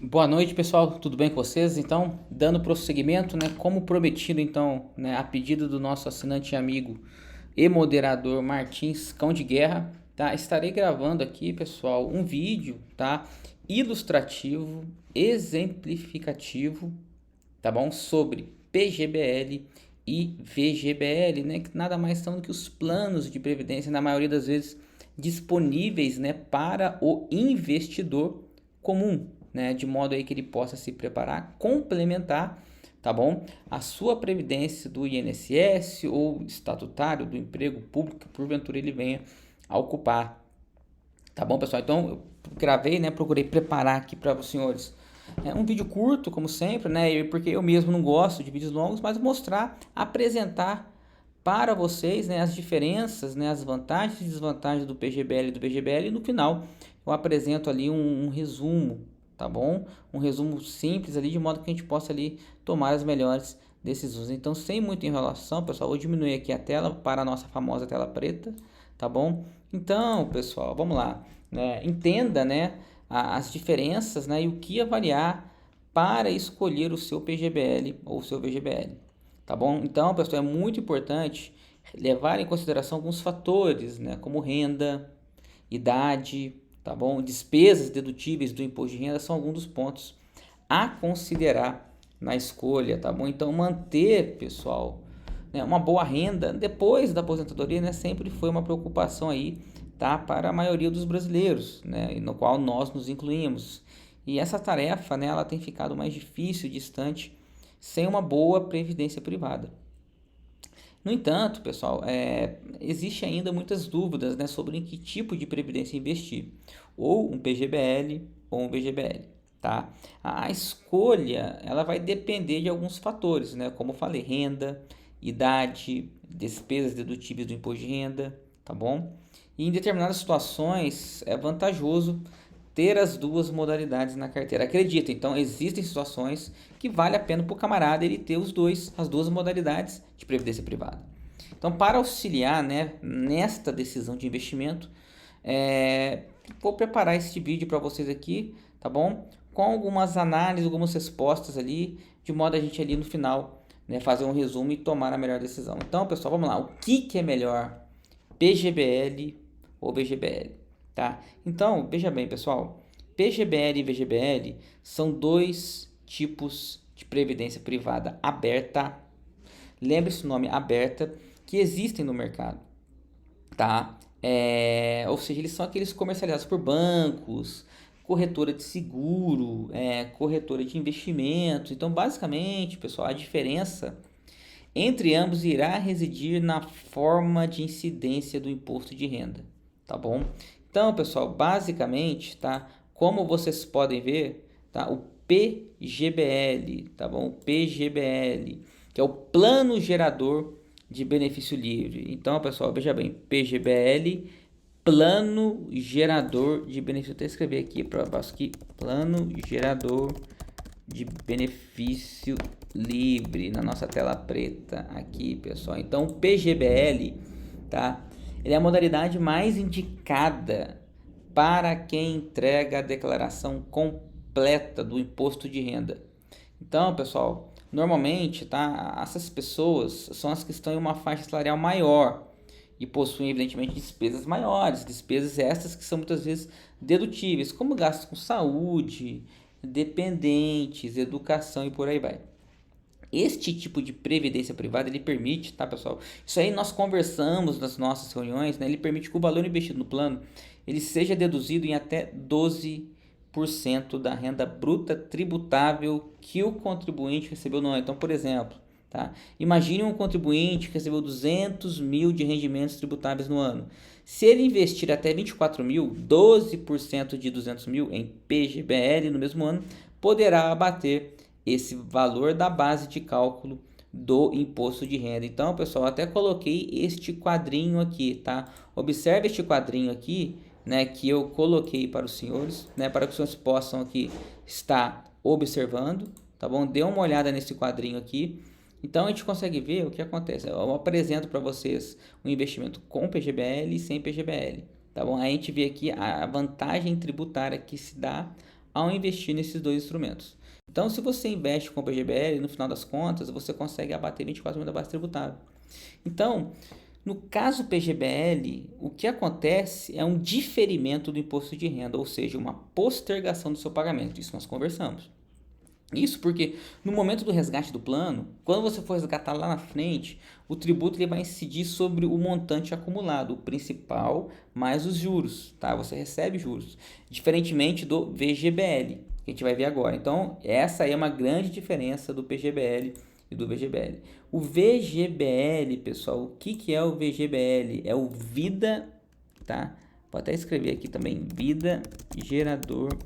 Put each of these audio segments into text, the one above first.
Boa noite, pessoal. Tudo bem com vocês? Então, dando prosseguimento, né, como prometido, então, né, a pedido do nosso assinante amigo e moderador Martins Cão de Guerra, tá? Estarei gravando aqui, pessoal, um vídeo, tá? Ilustrativo, exemplificativo, tá bom? Sobre PGBL e VGBL, né? Que nada mais são do que os planos de previdência, na maioria das vezes, disponíveis, né, para o investidor comum, né? De modo aí que ele possa se preparar, complementar, tá bom? A sua previdência do INSS ou estatutário do emprego público que porventura ele venha a ocupar. Tá bom, pessoal? Então, eu gravei, né? Procurei preparar aqui para os senhores um vídeo curto, como sempre, né? Porque eu mesmo não gosto de vídeos longos, mas mostrar, apresentar para vocês, né, as diferenças, né, as vantagens e desvantagens do PGBL e do VGBL. E no final eu apresento ali um resumo, tá bom? Um resumo simples ali, de modo que a gente possa ali tomar as melhores decisões. Então, sem muita enrolação, pessoal, vou diminuir aqui a tela para a nossa famosa tela preta, tá bom? Então, pessoal, vamos lá, né? Entenda, né, as diferenças, né, e o que avaliar para escolher o seu PGBL ou o seu VGBL, tá bom? Então, pessoal, é muito importante levar em consideração alguns fatores, né, como renda, idade, tá bom? Despesas dedutíveis do imposto de renda são alguns dos pontos a considerar na escolha, tá bom? Então, manter, pessoal, né, uma boa renda depois da aposentadoria, né, sempre foi uma preocupação aí, tá, para a maioria dos brasileiros, né, no qual nós nos incluímos. E essa tarefa, né, ela tem ficado mais difícil e distante sem uma boa previdência privada. No entanto, pessoal, existe ainda muitas dúvidas, né, sobre em que tipo de previdência investir, ou um PGBL ou um VGBL, tá? A escolha, ela vai depender de alguns fatores, né, como eu falei, renda, idade, despesas dedutíveis do imposto de renda, tá bom? E em determinadas situações é vantajoso ter as duas modalidades na carteira. Acredita, então existem situações que vale a pena para o camarada ele ter as duas modalidades de previdência privada. Então, para auxiliar, né, nesta decisão de investimento, vou preparar este vídeo para vocês aqui, tá bom? Com algumas análises, algumas respostas ali, de modo a gente ali no final, né, fazer um resumo e tomar a melhor decisão. Então, pessoal, vamos lá. O que é melhor? PGBL ou VGBL, tá? Então, veja bem, pessoal, PGBL e VGBL são dois tipos de previdência privada aberta. Lembre-se o nome aberta que existem no mercado, tá? Ou seja, eles são aqueles comercializados por bancos, corretora de seguro, corretora de investimentos. Então, basicamente, pessoal, a diferença entre ambos irá residir na forma de incidência do imposto de renda, tá bom? Então, pessoal, basicamente, tá? Como vocês podem ver, tá? O PGBL, tá bom? O PGBL, que é o Plano Gerador de Benefício Livre. Então, pessoal, veja bem, PGBL, Plano Gerador de Benefício. Vou até escrever aqui para baixo aqui, Plano Gerador de benefício livre na nossa tela preta aqui, pessoal. Então, o PGBL, tá? Ele é a modalidade mais indicada para quem entrega a declaração completa do imposto de renda. Então, pessoal, normalmente, tá? Essas pessoas são as que estão em uma faixa salarial maior e possuem, evidentemente, despesas maiores, despesas essas que são muitas vezes dedutíveis, como gastos com saúde, dependentes, educação e por aí vai. Este tipo de previdência privada, ele permite, tá, pessoal? Isso aí nós conversamos nas nossas reuniões, né? Ele permite que o valor investido no plano, ele seja deduzido em até 12% da renda bruta tributável que o contribuinte recebeu no ano. Então, por exemplo, tá? Imagine um contribuinte que recebeu 200 mil de rendimentos tributáveis no ano. Se ele investir até 24 mil, 12% de 200 mil em PGBL no mesmo ano, poderá abater esse valor da base de cálculo do imposto de renda. Então, pessoal, até coloquei este quadrinho aqui, tá? Observe este quadrinho aqui, né, que eu coloquei para os senhores, né, para que os senhores possam aqui estar observando, tá bom? Dê uma olhada nesse quadrinho aqui. Então, a gente consegue ver o que acontece. Eu apresento para vocês um investimento com PGBL e sem PGBL, tá bom? Aí a gente vê aqui a vantagem tributária que se dá ao investir nesses dois instrumentos. Então, se você investe com o PGBL, no final das contas, você consegue abater 24 mil da base tributável. Então, no caso PGBL, o que acontece é um diferimento do imposto de renda, ou seja, uma postergação do seu pagamento. Isso nós conversamos. Isso porque no momento do resgate do plano, quando você for resgatar lá na frente, o tributo ele vai incidir sobre o montante acumulado, o principal mais os juros, tá? Você recebe juros, diferentemente do VGBL, que a gente vai ver agora. Então, essa aí é uma grande diferença do PGBL e do VGBL. O VGBL, pessoal, o que é o VGBL? É o Vida, tá? Vou até escrever aqui também, Vida Gerador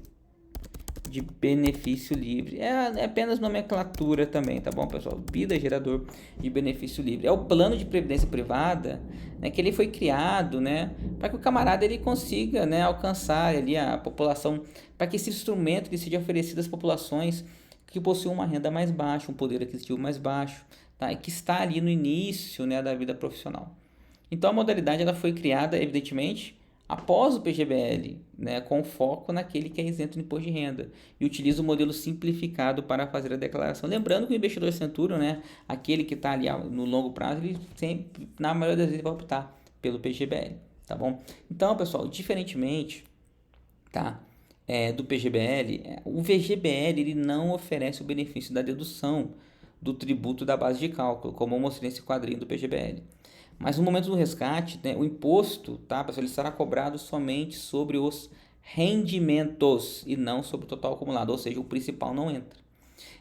de benefício livre. É apenas nomenclatura também, tá bom, pessoal? Vida Gerador de benefício livre. É o plano de previdência privada, né, que ele foi criado, né, para que o camarada ele consiga, né, alcançar ali a população, para que esse instrumento ele seja oferecido às populações que possuem uma renda mais baixa, um poder aquisitivo mais baixo, tá? E que está ali no início, né, da vida profissional. Então a modalidade ela foi criada, evidentemente, após o PGBL, né, com foco naquele que é isento de imposto de renda e utiliza o modelo simplificado para fazer a declaração. Lembrando que o investidor Centurion, né, aquele que está ali no longo prazo, ele sempre, na maioria das vezes, vai optar pelo PGBL, tá bom? Então, pessoal, diferentemente, tá, do PGBL, o VGBL ele não oferece o benefício da dedução do tributo da base de cálculo, como eu mostrei nesse quadrinho do PGBL. Mas no momento do resgate, né, o imposto, tá, pessoal, ele será cobrado somente sobre os rendimentos e não sobre o total acumulado, ou seja, o principal não entra.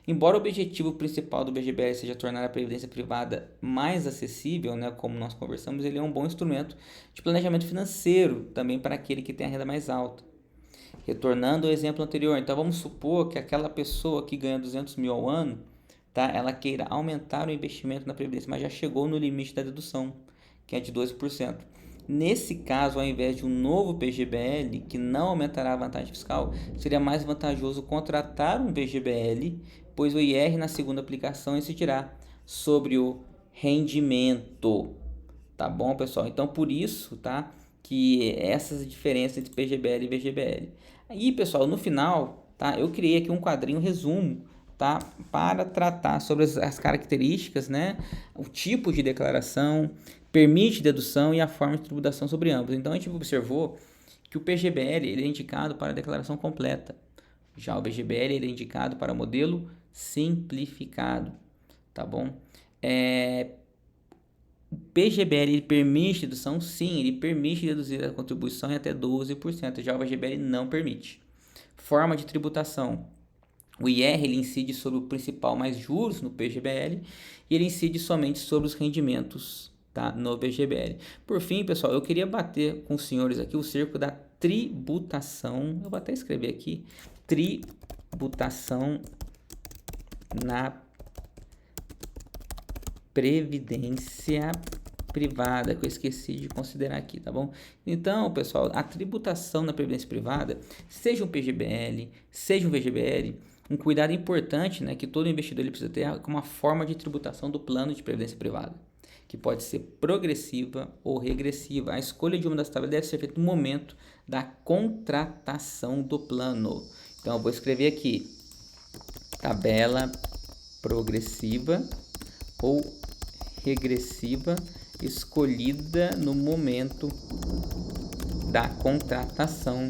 Embora o objetivo principal do BGBL seja tornar a previdência privada mais acessível, né, como nós conversamos, ele é um bom instrumento de planejamento financeiro também para aquele que tem a renda mais alta. Retornando ao exemplo anterior, então vamos supor que aquela pessoa que ganha 200 mil ao ano, tá, ela queira aumentar o investimento na previdência, mas já chegou no limite da dedução, que é de 12%. Nesse caso, ao invés de um novo PGBL, que não aumentará a vantagem fiscal, seria mais vantajoso contratar um PGBL, pois o IR na segunda aplicação incidirá sobre o rendimento. Tá bom, pessoal? Então, por isso, tá, que essas diferenças entre PGBL e VGBL. Aí, pessoal, no final, tá, eu criei aqui um quadrinho resumo, tá, para tratar sobre as características, né, o tipo de declaração, permite dedução e a forma de tributação sobre ambos. Então a gente observou que o PGBL ele é indicado para a declaração completa, já o VGBL ele é indicado para modelo simplificado, tá bom? O PGBL ele permite dedução? Sim, ele permite deduzir a contribuição em até 12%, já o VGBL não permite. Forma de tributação. O IR ele incide sobre o principal mais juros no PGBL e ele incide somente sobre os rendimentos, tá, no PGBL. Por fim, pessoal, eu queria bater com os senhores aqui o cerco da tributação. Eu vou até escrever aqui: tributação na previdência privada, que eu esqueci de considerar aqui, tá bom? Então, pessoal, a tributação na previdência privada, seja um PGBL, seja um VGBL, um cuidado importante, né, que todo investidor ele precisa ter com uma forma de tributação do plano de previdência privada, que pode ser progressiva ou regressiva. A escolha de uma das tabelas deve ser feita no momento da contratação do plano. Então, eu vou escrever aqui: tabela progressiva ou regressiva escolhida no momento da contratação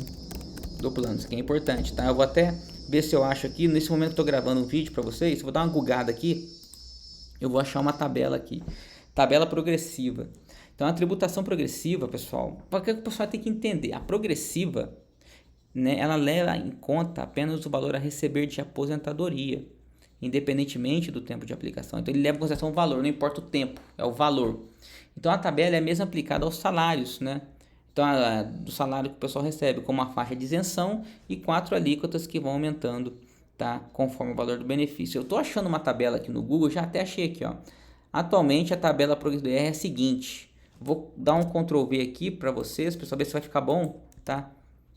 do plano. Isso aqui é importante, tá? Eu vou até ver se eu acho aqui, nesse momento que eu tô gravando um vídeo para vocês, eu vou dar uma googada aqui, eu vou achar uma tabela aqui, tabela progressiva. Então a tributação progressiva, pessoal, porque o pessoal tem que entender, a progressiva, né, ela leva em conta apenas o valor a receber de aposentadoria, independentemente do tempo de aplicação. Então ele leva em consideração o valor, não importa o tempo, é o valor. Então a tabela é mesmo aplicada aos salários, né? Então do salário que o pessoal recebe, com uma faixa de isenção e 4 alíquotas que vão aumentando, tá, conforme o valor do benefício. Eu estou achando uma tabela aqui no Google, já até achei aqui, ó. Atualmente a tabela progressiva é a seguinte. Vou dar um Ctrl V aqui para vocês, pessoal, ver se vai ficar bom, tá?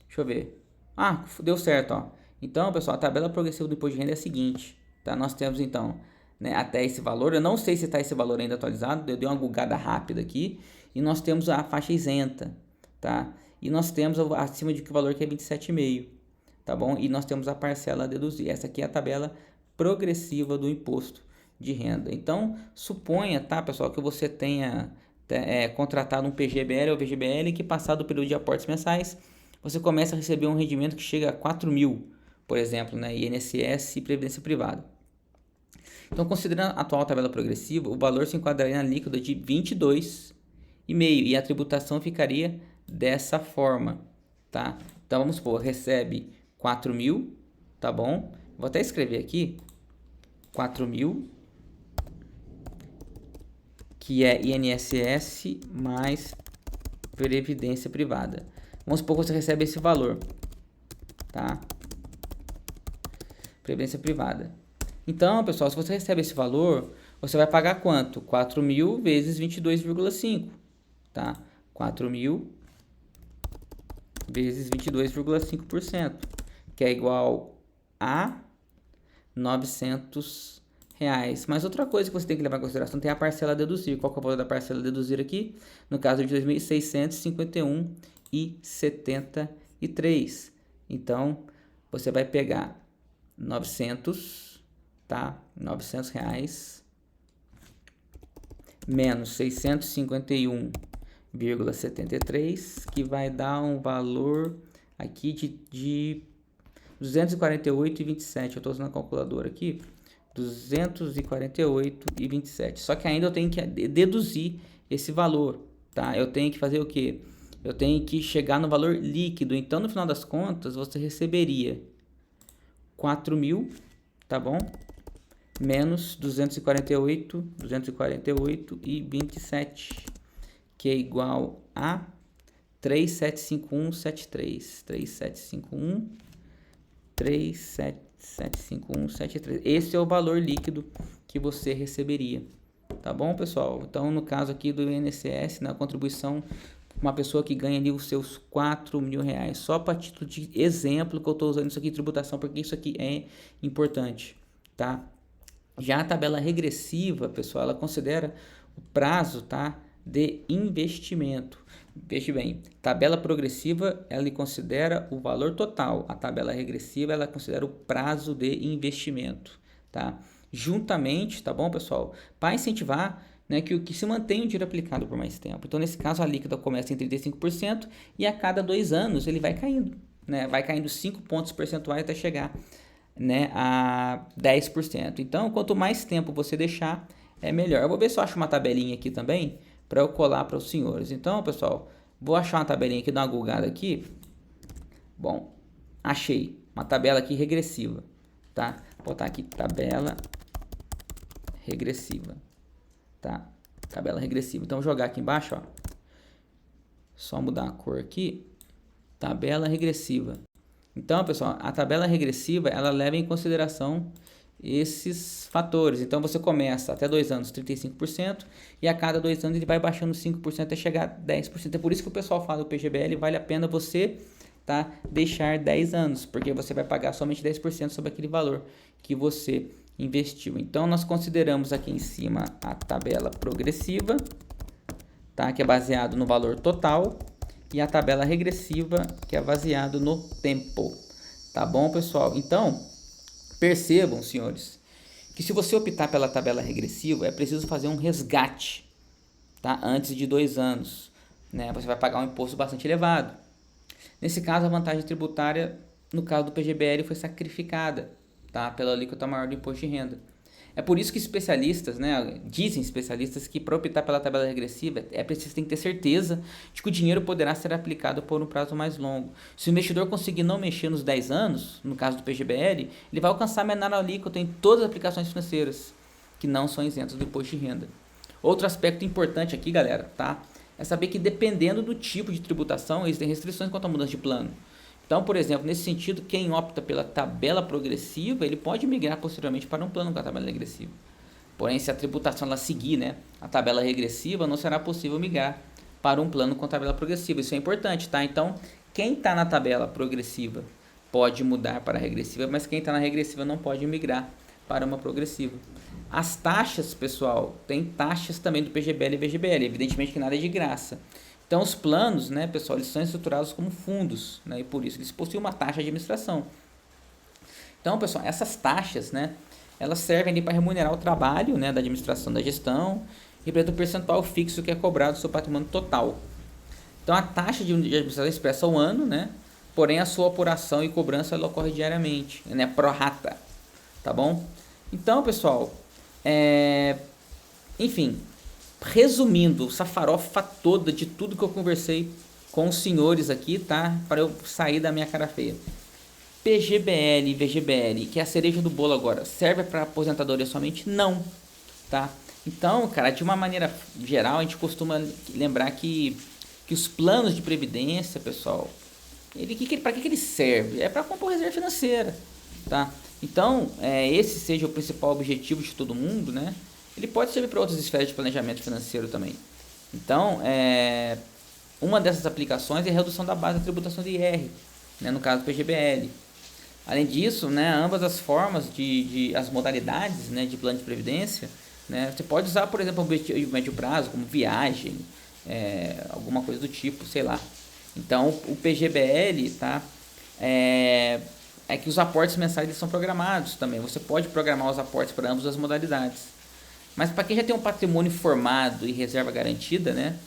Deixa eu ver. Ah, deu certo, ó. Então, pessoal, a tabela progressiva do imposto de renda é a seguinte. Tá, nós temos então, né, até esse valor, eu não sei se está esse valor ainda atualizado, eu dei uma googada rápida aqui, e nós temos a faixa isenta, tá? E nós temos acima de que valor que é 27,5, tá bom? E nós temos a parcela a deduzir. Essa aqui é a tabela progressiva do imposto de renda. Então, suponha, tá, pessoal, que você tenha contratado um PGBL ou VGBL que, passado o período de aportes mensais, você começa a receber um rendimento que chega a 4 mil, por exemplo, né, INSS e Previdência Privada. Então, considerando a atual tabela progressiva, o valor se enquadraria na alíquota de 22,5 e a tributação ficaria dessa forma, tá? Então, vamos supor, recebe 4 mil, tá bom? Vou até escrever aqui, 4 mil, que é INSS mais Previdência Privada. Vamos supor que você recebe esse valor, tá? Previdência Privada. Então, pessoal, se você recebe esse valor, você vai pagar quanto? 4 mil vezes 22,5, tá? 4 mil vezes 22,5%, que é igual a R$ 900. Mas outra coisa que você tem que levar em consideração tem a parcela a deduzir. Qual que é o valor da parcela a deduzir aqui? No caso de 2.651,73. Então, você vai pegar 900, tá? R$ 900 menos 651,73, que vai dar um valor aqui de 248,27. Eu estou usando a calculadora aqui. 248,27. Só que ainda eu tenho que deduzir esse valor, tá? Eu tenho que fazer o quê? Eu tenho que chegar no valor líquido. Então, no final das contas, você receberia 4 mil, tá bom? Menos 248,27, que é igual a 3751,73. 3751,73. Esse é o valor líquido que você receberia, tá bom, pessoal? Então, no caso aqui do INSS, na contribuição, uma pessoa que ganha ali os seus 4 mil reais, só para título de exemplo que eu estou usando isso aqui, tributação, porque isso aqui é importante, tá? Já a tabela regressiva, pessoal, ela considera o prazo, tá, de investimento. Veja bem, tabela progressiva, ela considera o valor total. A tabela regressiva, ela considera o prazo de investimento, tá? Juntamente, tá bom, pessoal? Para incentivar, né, que se mantenha o dinheiro aplicado por mais tempo. Então, nesse caso, a alíquota começa em 35% e a cada 2 anos ele vai caindo, né? Vai caindo 5 pontos percentuais até chegar, né, a 10%. Então, quanto mais tempo você deixar, é melhor. Eu vou ver se eu acho uma tabelinha aqui também para eu colar para os senhores. Então, pessoal, vou achar uma tabelinha aqui, dar uma googada aqui. Bom, achei uma tabela aqui regressiva, tá? Vou botar aqui tabela regressiva, tá? Tabela regressiva. Então, vou jogar aqui embaixo, ó. Só mudar a cor aqui. Tabela regressiva. Então, pessoal, a tabela regressiva, ela leva em consideração esses fatores. Então, você começa até 2 anos 35% e a cada 2 anos ele vai baixando 5% até chegar a 10%. É por isso que o pessoal fala do PGBL, vale a pena você, tá, deixar 10 anos, porque você vai pagar somente 10% sobre aquele valor que você investiu. Então, nós consideramos aqui em cima a tabela progressiva, tá, que é baseado no valor total, e a tabela regressiva, que é baseado no tempo. Tá bom, pessoal? Então, percebam, senhores, que se você optar pela tabela regressiva, é preciso fazer um resgate, tá? Antes de 2 anos, né? Você vai pagar um imposto bastante elevado. Nesse caso, a vantagem tributária, no caso do PGBL, foi sacrificada, tá? Pela alíquota maior do imposto de renda. É por isso que especialistas, né, dizem especialistas que para optar pela tabela regressiva é preciso ter certeza de que o dinheiro poderá ser aplicado por um prazo mais longo. Se o investidor conseguir não mexer nos 10 anos, no caso do PGBL, ele vai alcançar a menor alíquota em todas as aplicações financeiras que não são isentas do imposto de renda. Outro aspecto importante aqui, galera, tá, é saber que dependendo do tipo de tributação, existem restrições quanto à mudança de plano. Então, por exemplo, nesse sentido, quem opta pela tabela progressiva, ele pode migrar posteriormente para um plano com a tabela regressiva. Porém, se a tributação ela seguir, né, a tabela regressiva, não será possível migrar para um plano com tabela progressiva. Isso é importante, tá? Então, quem está na tabela progressiva pode mudar para a regressiva, mas quem está na regressiva não pode migrar para uma progressiva. As taxas, pessoal, tem taxas também do PGBL e VGBL. Evidentemente que nada é de graça. Então, os planos, né, pessoal, eles são estruturados como fundos, né, e por isso eles possuem uma taxa de administração. Então, pessoal, essas taxas, né, elas servem para remunerar o trabalho, né, da administração da gestão e representa o percentual fixo que é cobrado do seu patrimônio total. Então, a taxa de administração expressa ao ano, né, porém a sua apuração e cobrança ela ocorre diariamente, né, pro rata, tá bom? Então, pessoal, enfim, resumindo essa farofa toda de tudo que eu conversei com os senhores aqui, tá? Para eu sair da minha cara feia. PGBL e VGBL, que é a cereja do bolo agora, serve para aposentadoria somente? Não, tá? Então, cara, de uma maneira geral, a gente costuma lembrar que os planos de previdência, pessoal, para que ele serve? É para compor reserva financeira, tá? Então, esse seja o principal objetivo de todo mundo, né? Ele pode servir para outras esferas de planejamento financeiro também. Então, uma dessas aplicações é a redução da base da tributação de IR, né, no caso do PGBL. Além disso, né, ambas as formas as modalidades, né, de plano de previdência, né, você pode usar, por exemplo, o médio prazo, como viagem, alguma coisa do tipo, sei lá. Então, o PGBL, tá, é que os aportes mensais eles são programados também. Você pode programar os aportes para ambas as modalidades. Mas para quem já tem um patrimônio formado e reserva garantida, né,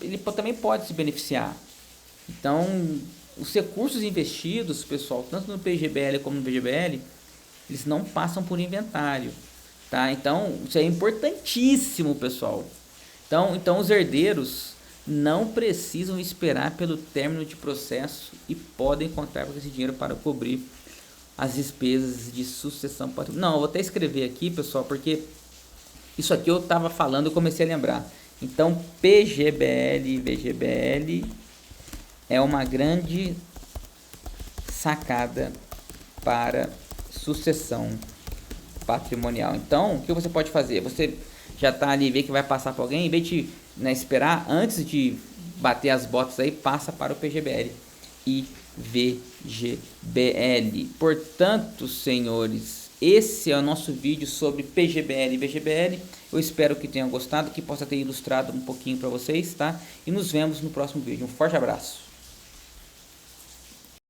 ele também pode se beneficiar. Então, os recursos investidos, pessoal, tanto no PGBL como no VGBL, eles não passam por inventário, tá? Então, isso é importantíssimo, pessoal. Então os herdeiros não precisam esperar pelo término de processo e podem contar com esse dinheiro para cobrir as despesas de sucessão patrimonial. Não, eu vou até escrever aqui, pessoal, porque isso aqui eu estava falando e comecei a lembrar. Então, PGBL e VGBL é uma grande sacada para sucessão patrimonial. Então, o que você pode fazer? Você já está ali, vê que vai passar para alguém, em vez de, né, esperar, antes de bater as botas aí, passa para o PGBL e VGBL. Portanto, senhores, esse é o nosso vídeo sobre PGBL e VGBL. Eu espero que tenham gostado, que possa ter ilustrado um pouquinho para vocês, tá? E nos vemos no próximo vídeo. Um forte abraço.